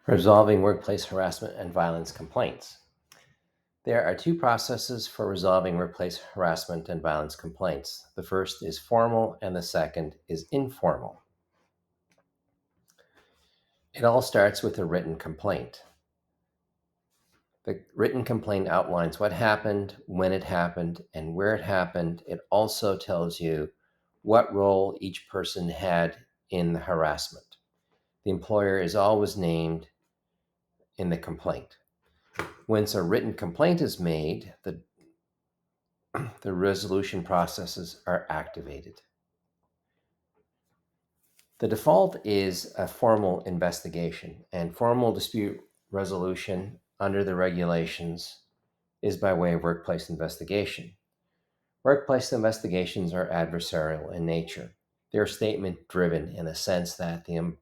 Resolving workplace harassment and violence complaints. There are two processes for resolving workplace harassment and violence complaints. The first is formal and the second is informal. It all starts with a written complaint. The written complaint outlines what happened, when it happened, and where it happened. It also tells you what role each person had in the harassment. The employer is always named in the complaint. Once a written complaint is made, the resolution processes are activated. The default is a formal investigation, and formal dispute resolution under the regulations is by way of workplace investigation. Workplace investigations are adversarial in nature. They're statement driven in the sense that the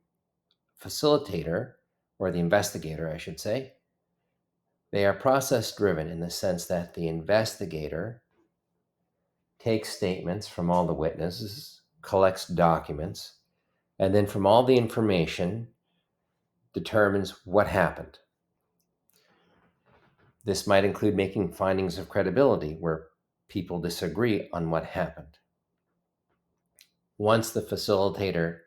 facilitator, or the investigator, I should say, they are process driven in the sense that the investigator takes statements from all the witnesses, collects documents, and then from all the information determines what happened. This might include making findings of credibility where people disagree on what happened. Once the facilitator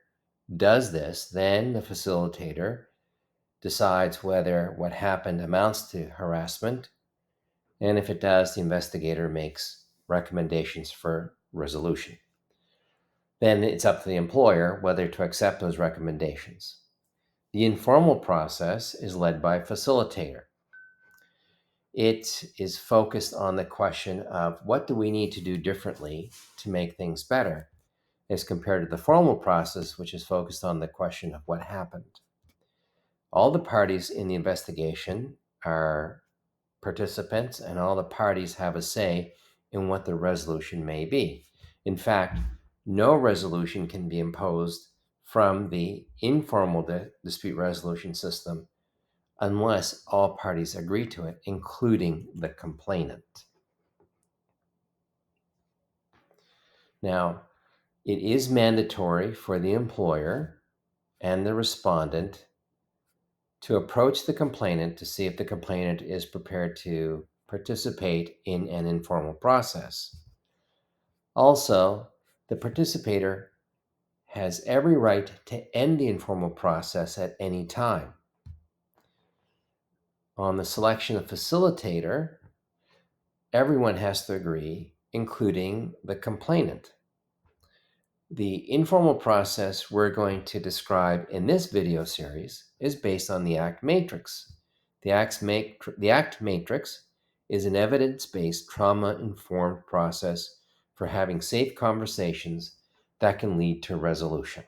does this, then the facilitator decides whether what happened amounts to harassment, and if it does, the investigator makes recommendations for resolution. Then it's up to the employer whether to accept those recommendations. The informal process is led by a facilitator. It is focused on the question of what do we need to do differently to make things better, as compared to the formal process, which is focused on the question of what happened. All the parties in the investigation are participants, and all the parties have a say in what the resolution may be. In fact, no resolution can be imposed from the informal dispute resolution system unless all parties agree to it, including the complainant. Now, it is mandatory for the employer and the respondent to approach the complainant to see if the complainant is prepared to participate in an informal process. Also, the participator has every right to end the informal process at any time. On the selection of facilitator, everyone has to agree, including the complainant. The informal process we're going to describe in this video series is based on the ACT matrix. The ACT matrix is an evidence-based, trauma-informed process for having safe conversations that can lead to resolution.